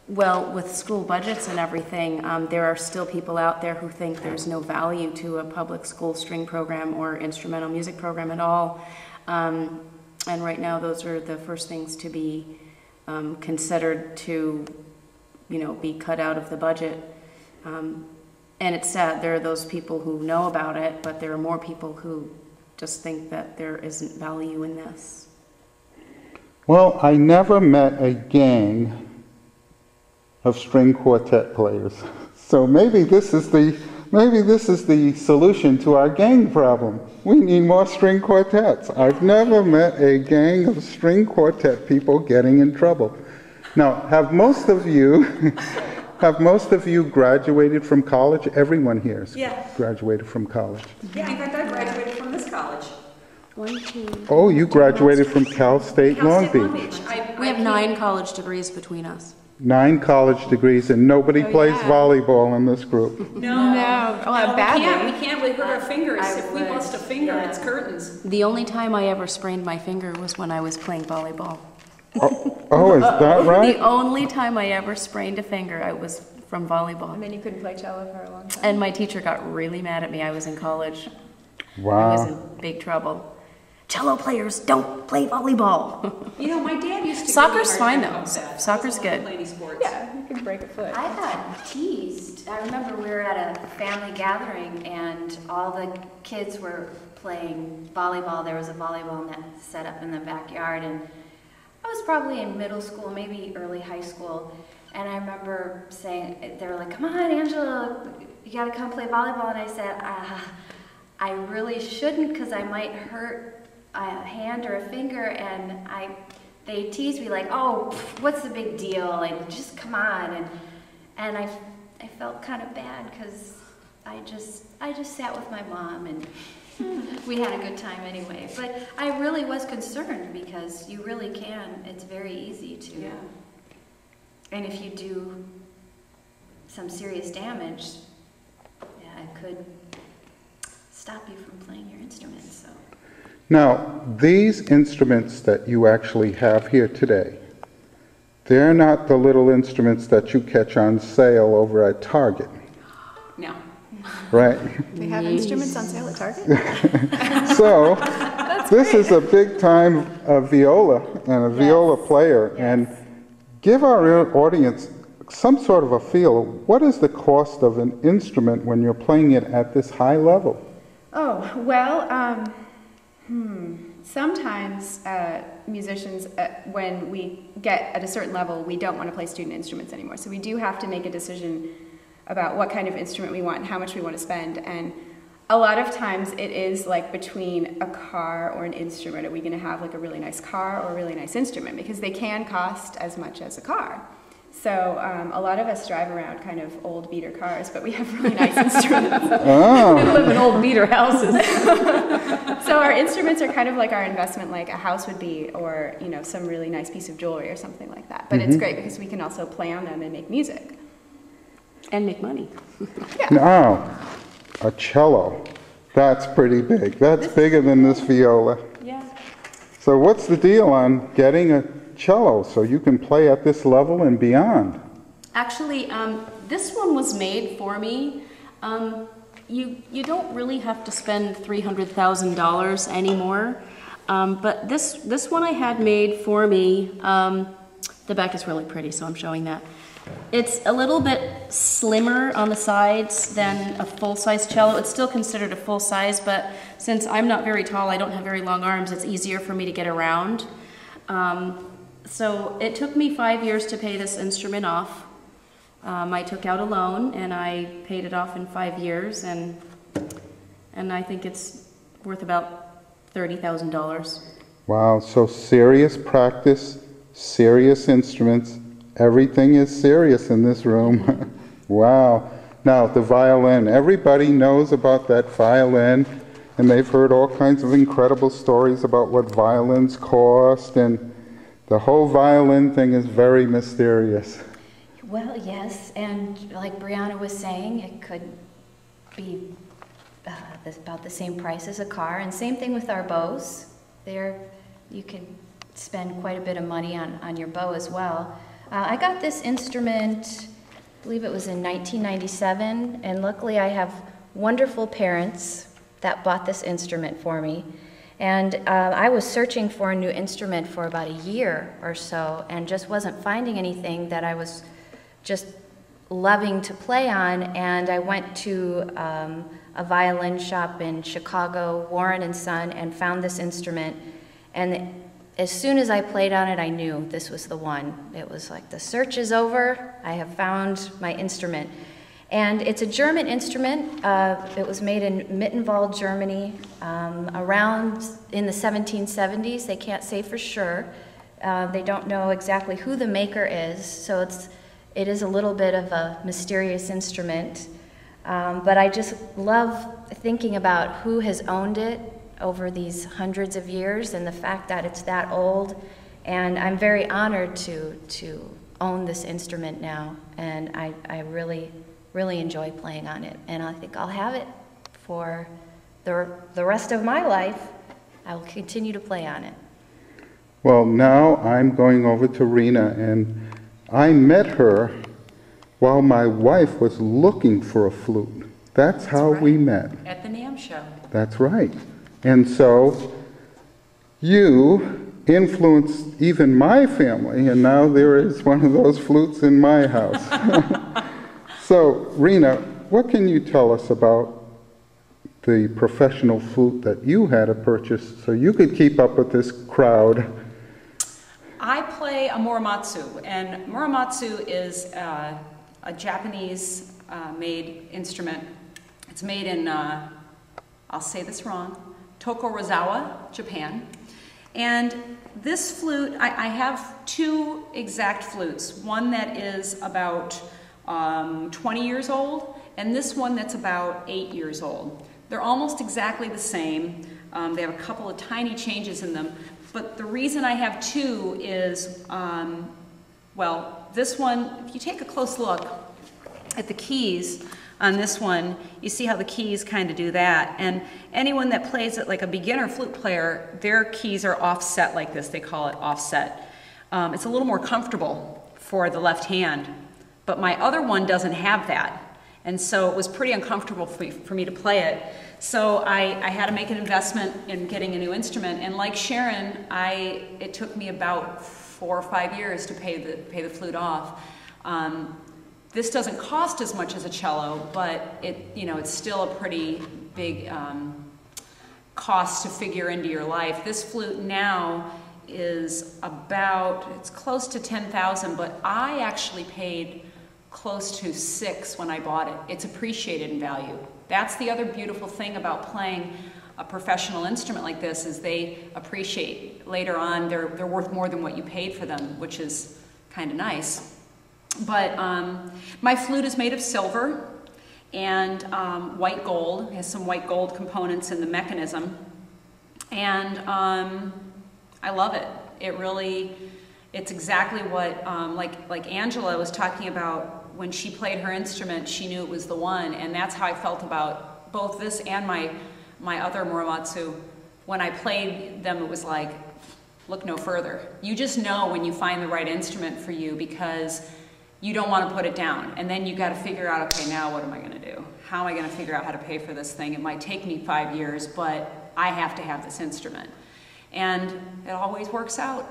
Well, with school budgets and everything, there are still people out there who think there's no value to a public school string program or instrumental music program at all. And right now, those are the first things to be considered to, you know, be cut out of the budget. And it's sad, there are those people who know about it, but there are more people who just think that there isn't value in this. Well, I never met a gang of string quartet players. So maybe this is the solution to our gang problem. We need more string quartets. I've never met a gang of string quartet people getting in trouble. Now, have most of you graduated from college? Everyone here has graduated from college. Yeah, in fact, I graduated from this college. Oh, you graduated from Cal State Long Beach. We have 9 college degrees between us. 9 college degrees, and nobody plays volleyball in this group. No. Badly. We can't. We hurt our fingers. If we bust a finger, it's curtains. The only time I ever sprained my finger was when I was playing volleyball. Oh, is that right? The only time I ever sprained a finger, I was from volleyball. And then you couldn't play cello for a long time. And my teacher got really mad at me. I was in college. Wow. I was in big trouble. Cello players don't play volleyball. You know, my dad used to. Soccer's fine though. Soccer's good. Yeah, you can break a foot. I got teased. I remember we were at a family gathering and all the kids were playing volleyball. There was a volleyball net set up in the backyard, and I was probably in middle school, maybe early high school. And I remember saying, they were like, "Come on, Angela, you gotta come play volleyball." And I said, I really shouldn't because I might hurt a hand or a finger. And they teased me like, "Oh, what's the big deal? And just come on." And I felt kind of bad because I just sat with my mom and we had a good time anyway. But I really was concerned because you really can. It's very easy to. Yeah. And if you do some serious damage, yeah, it could stop you from playing your instruments. So. Now, these instruments that you actually have here today, they're not the little instruments that you catch on sale over at Target. No. Right? They have instruments on sale at Target? So, this is a big time viola and a viola player. Yes. And give our audience some sort of a feel. What is the cost of an instrument when you're playing it at this high level? Oh, well, sometimes musicians, when we get at a certain level, we don't want to play student instruments anymore. So we do have to make a decision about what kind of instrument we want and how much we want to spend. And a lot of times it is like between a car or an instrument. Are we going to have like a really nice car or a really nice instrument? Because they can cost as much as a car. So a lot of us drive around kind of old beater cars, but we have really nice instruments. Oh. We live in old beater houses. So our instruments are kind of like our investment, like a house would be, or you know, some really nice piece of jewelry or something like that. But it's great because we can also play on them and make music. And make money. Now, a cello. That's pretty big. That's bigger than this viola. Yeah. So what's the deal on getting a cello so you can play at this level and beyond? Actually, this one was made for me. You don't really have to spend $300,000 anymore. But this one I had made for me. The back is really pretty, so I'm showing that. It's a little bit slimmer on the sides than a full-size cello. It's still considered a full size, but since I'm not very tall, I don't have very long arms, it's easier for me to get around. So it took me 5 years to pay this instrument off. I took out a loan and I paid it off in 5 years, and I think it's worth about $30,000. Wow, so serious practice, serious instruments. Everything is serious in this room. Wow. Now, the violin. Everybody knows about that violin, and they've heard all kinds of incredible stories about what violins cost, and the whole violin thing is very mysterious. Well, yes, and like Briana was saying, it could be about the same price as a car, and same thing with our bows. You can spend quite a bit of money on your bow as well. I got this instrument, I believe it was in 1997, and luckily I have wonderful parents that bought this instrument for me. And I was searching for a new instrument for about a year or so and just wasn't finding anything that I was just loving to play on. And I went to a violin shop in Chicago, Warren and Son, and found this instrument. And as soon as I played on it, I knew this was the one. It was like, the search is over. I have found my instrument. And it's a German instrument. It was made in Mittenwald, Germany, around in the 1770s. They can't say for sure. They don't know exactly who the maker is, so it is a little bit of a mysterious instrument. But I just love thinking about who has owned it over these hundreds of years and the fact that it's that old. And I'm very honored to own this instrument now, and I really enjoy playing on it, and I think I'll have it for the rest of my life. I will continue to play on it. Well, now I'm going over to Rena, and I met her while my wife was looking for a flute. That's how right. we met. At the NAMM show. That's right. And so you influenced even my family, and now there is one of those flutes in my house. So, Rena, what can you tell us about the professional flute that you had to purchase so you could keep up with this crowd? I play a muramatsu, and muramatsu is a Japanese made instrument. It's made in, I'll say this wrong, Tokorozawa, Japan. And this flute, I have two exact flutes. One that is about 20 years old, and this one that's about 8 years old. They're almost exactly the same. They have a couple of tiny changes in them, but the reason I have two is, well, this one, if you take a close look at the keys on this one, you see how the keys kind of do that. And anyone that plays it like a beginner flute player, their keys are offset like this. They call it offset. It's a little more comfortable for the left hand. But my other one doesn't have that. And so it was pretty uncomfortable for me to play it. So I had to make an investment in getting a new instrument. And like Sharon, it took me about 4 or 5 years to pay the flute off. This doesn't cost as much as a cello, but it's still a pretty big cost to figure into your life. This flute now is it's close to $10,000, but I actually paid close to $6,000 when I bought it. It's appreciated in value. That's the other beautiful thing about playing a professional instrument like this, is they appreciate later on. They're worth more than what you paid for them, which is kind of nice. But my flute is made of silver and white gold. It has some white gold components in the mechanism, and I love it. It's exactly what like Angela was talking about. When she played her instrument, she knew it was the one, and that's how I felt about both this and my other muramatsu. When I played them, it was like, look no further. You just know when you find the right instrument for you, because you don't want to put it down. And then you got to figure out, okay, now what am I going to do? How am I going to figure out how to pay for this thing? It might take me 5 years, but I have to have this instrument. And it always works out.